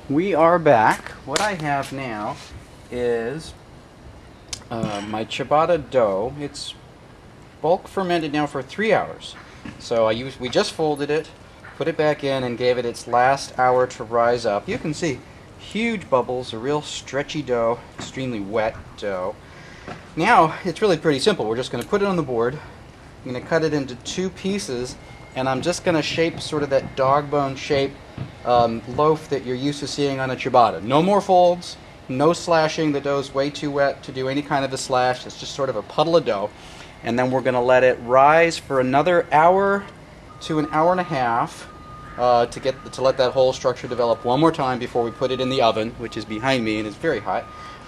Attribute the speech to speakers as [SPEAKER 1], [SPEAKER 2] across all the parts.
[SPEAKER 1] We are back. What I have now is my ciabatta dough. It's bulk fermented now for 3 hours. So we just folded it, put it back in, and gave it its last hour to rise up. You can see huge bubbles, a real stretchy dough, extremely wet dough. Now it's really pretty simple. We're just going to put it on the board. I'm going to cut it into 2 pieces, and I'm just going to shape sort of that dog bone shape loaf that you're used to seeing on a ciabatta. No more folds, no slashing. The dough's way too wet to do any kind of a slash. It's just sort of a puddle of dough. And then we're going to let it rise for another hour to an hour and a half to let that whole structure develop one more time before we put it in the oven, which is behind me and it's very hot.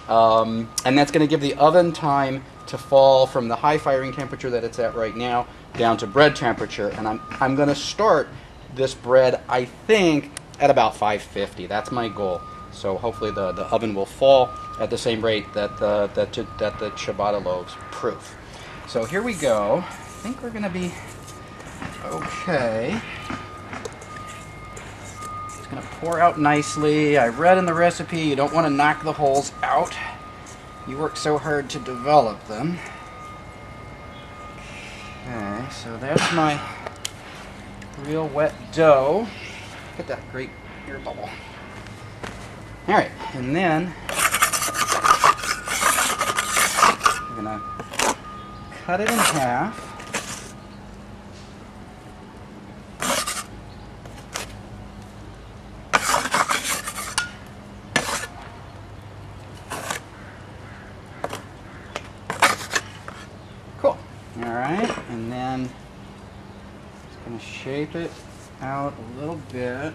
[SPEAKER 1] And that's going to give the oven time to fall from the high firing temperature that it's at right now down to bread temperature. And I'm going to start this bread, I think, at about 550. That's my goal. So hopefully the oven will fall at the same rate that the ciabatta loaves proof. So here we go. I think we're going to be okay. It's going to pour out nicely. I read in the recipe you don't want to knock the holes out. You work so hard to develop them. Okay, so that's my real wet dough. Look at that great air bubble. Alright, and then we're going to cut it in half. Cool. Alright, and then just going to shape it out a little bit.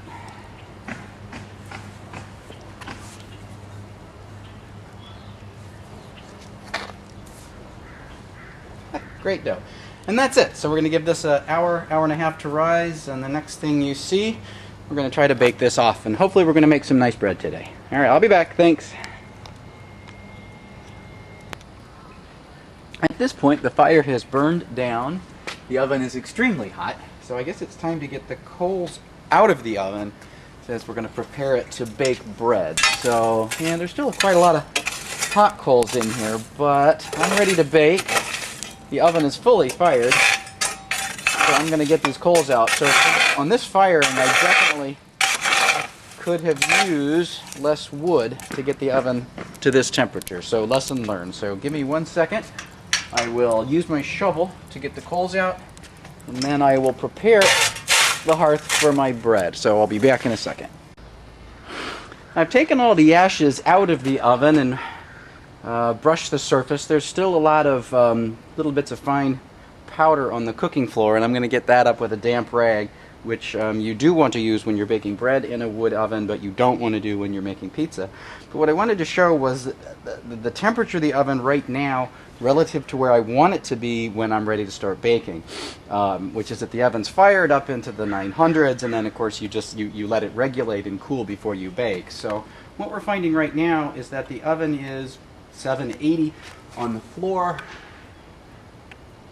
[SPEAKER 1] Great dough. And that's it. So we're going to give this an hour, hour and a half to rise, and the next thing you see, we're going to try to bake this off, and hopefully we're going to make some nice bread today. Alright, I'll be back. Thanks. At this point, the fire has burned down. The oven is extremely hot, so I guess it's time to get the coals out of the oven as we're going to prepare it to bake bread. So, yeah, there's still quite a lot of hot coals in here, but I'm ready to bake. The oven is fully fired, so I'm going to get these coals out. So on this firing, I definitely could have used less wood to get the oven to this temperature. So lesson learned. So give me 1 second. I will use my shovel to get the coals out, and then I will prepare the hearth for my bread. So I'll be back in a second. I've taken all the ashes out of the oven and brush the surface. There's still a lot of little bits of fine powder on the cooking floor, and I'm going to get that up with a damp rag, which you do want to use when you're baking bread in a wood oven, but you don't want to do when you're making pizza. But what I wanted to show was the temperature of the oven right now relative to where I want it to be when I'm ready to start baking, which is that the oven's fired up into the 900s, and then of course you let it regulate and cool before you bake. So what we're finding right now is that the oven is 780 on the floor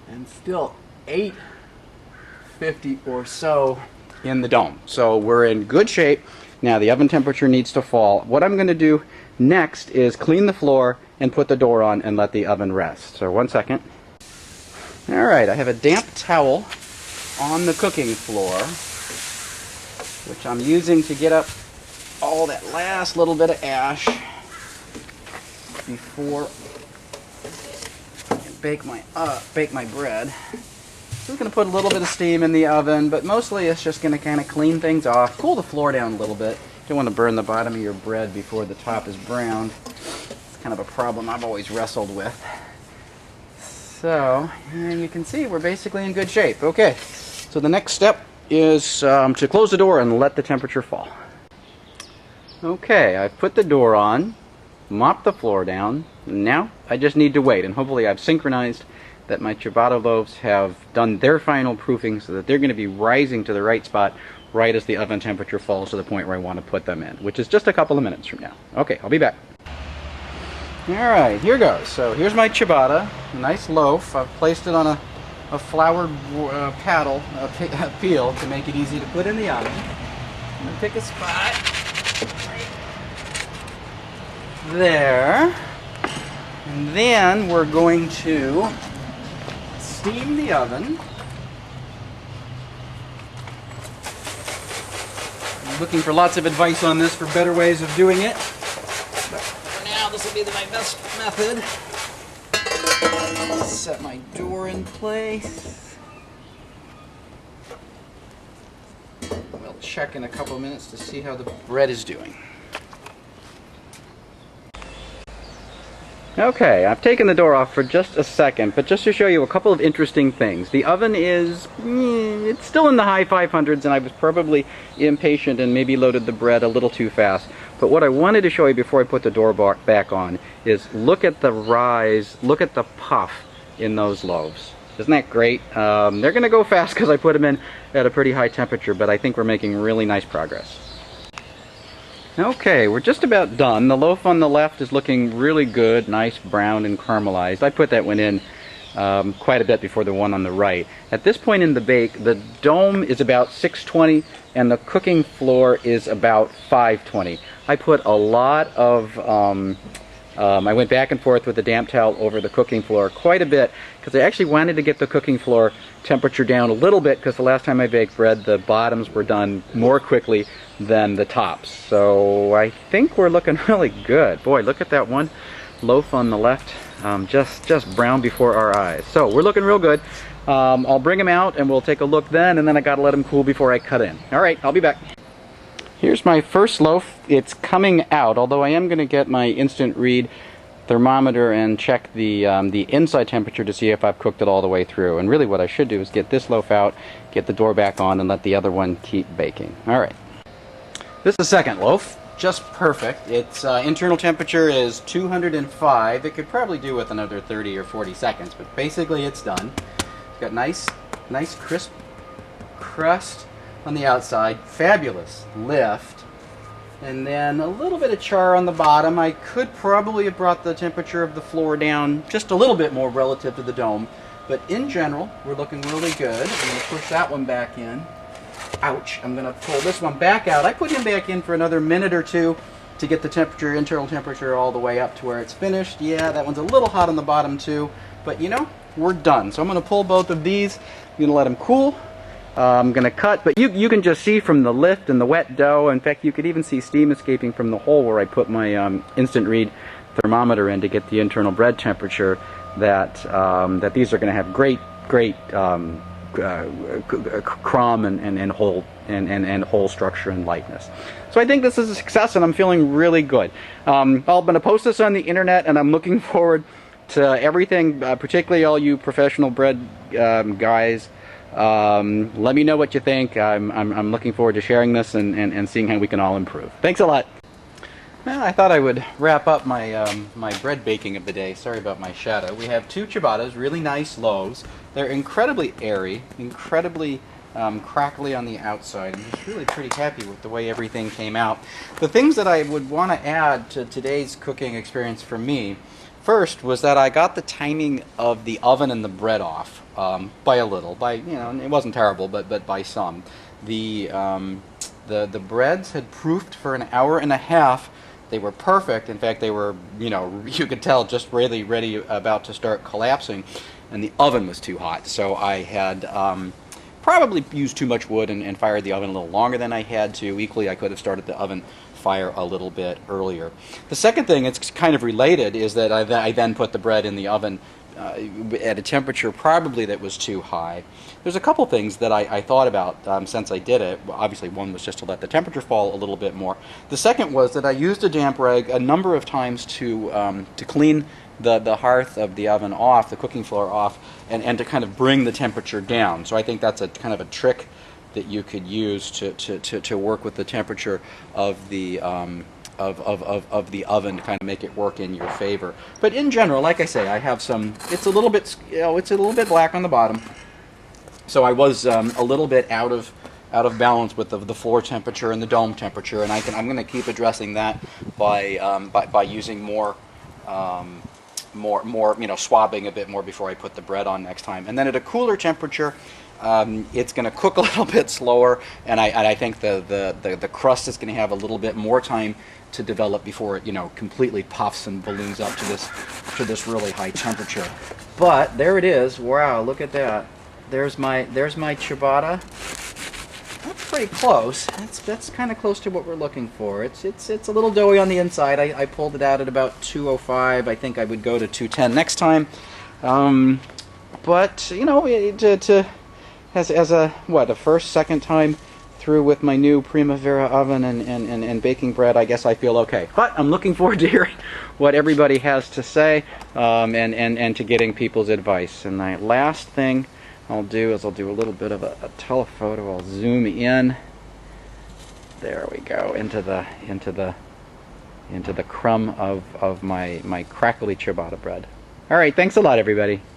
[SPEAKER 1] and still 850 or so in the dome. So we're in good shape. Now the oven temperature needs to fall. What I'm going to do next is clean the floor and put the door on and let the oven rest. So 1 second. Alright, I have a damp towel on the cooking floor, which I'm using to get up all that last little bit of ash before I can bake my bread. So I'm going to put a little bit of steam in the oven, but mostly it's just going to kind of clean things off, cool the floor down a little bit. You don't want to burn the bottom of your bread before the top is browned. It's kind of a problem I've always wrestled with. So, and you can see we're basically in good shape. Okay, so the next step is to close the door and let the temperature fall. Okay, I've put the door on, mop the floor down. Now I just need to wait, and hopefully I've synchronized that my ciabatta loaves have done their final proofing so that they're going to be rising to the right spot right as the oven temperature falls to the point where I want to put them in, which is just a couple of minutes from now. Okay, I'll be back. Alright, here goes. So here's my ciabatta, a nice loaf. I've placed it on a floured peel to make it easy to put in the oven. I'm going to pick a spot right there. And then we're going to steam the oven. I'm looking for lots of advice on this for better ways of doing it. But for now, this will be my best method. Set my door in place. We'll check in a couple of minutes to see how the bread is doing. Okay, I've taken the door off for just a second, but just to show you a couple of interesting things. The oven is, it's still in the high 500s, and I was probably impatient and maybe loaded the bread a little too fast. But what I wanted to show you before I put the door back on is look at the rise, look at the puff in those loaves. Isn't that great? They're going to go fast because I put them in at a pretty high temperature, but I think we're making really nice progress. Okay, we're just about done. The loaf on the left is looking really good, nice brown and caramelized. I put that one in quite a bit before the one on the right. At this point in the bake, the dome is about 620 and the cooking floor is about 520. I put a lot of, I went back and forth with the damp towel over the cooking floor quite a bit because I actually wanted to get the cooking floor temperature down a little bit because the last time I baked bread, the bottoms were done more quickly than the tops. So I think we're looking really good. Boy, look at that one loaf on the left, just brown before our eyes. So we're looking real good. I'll bring them out and we'll take a look then, and then I gotta let them cool before I cut in. All right, I'll be back. Here's my first loaf. It's coming out, although I am going to get my instant read thermometer and check the inside temperature to see if I've cooked it all the way through. And really what I should do is get this loaf out, get the door back on, and let the other one keep baking. All right. This is the second loaf. Just perfect. Its internal temperature is 205. It could probably do with another 30 or 40 seconds, but basically it's done. It's got nice crisp crust on the outside, fabulous lift, and then a little bit of char on the bottom. I could probably have brought the temperature of the floor down just a little bit more relative to the dome, but in general, we're looking really good. I'm going to push that one back in. Ouch, I'm going to pull this one back out. I put him back in for another minute or two to get the temperature, internal temperature, all the way up to where it's finished. Yeah, that one's a little hot on the bottom too, but you know, we're done. So I'm going to pull both of these. I'm going to let them cool. I'm going to cut, but you can just see from the lift and the wet dough. In fact, you could even see steam escaping from the hole where I put my instant read thermometer in to get the internal bread temperature, that these are going to have great crumb and hole structure and lightness. So I think this is a success, and I'm feeling really good. I'm going to post this on the internet, and I'm looking forward to everything, particularly all you professional bread guys. Let me know what you think. I'm looking forward to sharing this and seeing how we can all improve. Thanks a lot. Well, I thought I would wrap up my my bread baking of the day. Sorry about my shadow. We have two ciabattas, really nice loaves. They're incredibly airy, incredibly crackly on the outside. I'm just really pretty happy with the way everything came out. The things that I would want to add to today's cooking experience for me, first, was that I got the timing of the oven and the bread off by a little. It wasn't terrible, but by some. The breads had proofed for an hour and a half. They were perfect. In fact, they were, you could tell just really ready, about to start collapsing, and the oven was too hot. So I had probably used too much wood and fired the oven a little longer than I had to. Equally, I could have started the oven fire a little bit earlier. The second thing, it's kind of related, is that I then put the bread in the oven at a temperature probably that was too high. There's a couple things that I thought about since I did it. Well, obviously, one was just to let the temperature fall a little bit more. The second was that I used a damp rag a number of times to clean the hearth of the oven off, the cooking floor off, and to kind of bring the temperature down. So I think that's a kind of a trick that you could use to work with the temperature of the of the oven to kind of make it work in your favor. But in general, like I say, I have some. It's a little bit, it's a little bit black on the bottom. So I was a little bit out of balance with the floor temperature and the dome temperature, and I'm going to keep addressing that by using more swabbing a bit more before I put the bread on next time. And then at a cooler temperature, it's going to cook a little bit slower, and I think the crust is going to have a little bit more time to develop before it, you know, completely puffs and balloons up to this really high temperature. But there it is. Wow, look at that. There's my ciabatta. That's pretty close. That's kind of close to what we're looking for. It's a little doughy on the inside. I pulled it out at about 205. I think I would go to 210 next time. But you know, as a first, second time through with my new Primavera oven and baking bread, I guess I feel okay. But I'm looking forward to hearing what everybody has to say, and to getting people's advice. And the last thing I'll do is I'll do a little bit of a telephoto. I'll zoom in. There we go, into the crumb of my crackly ciabatta bread. All right, thanks a lot, everybody.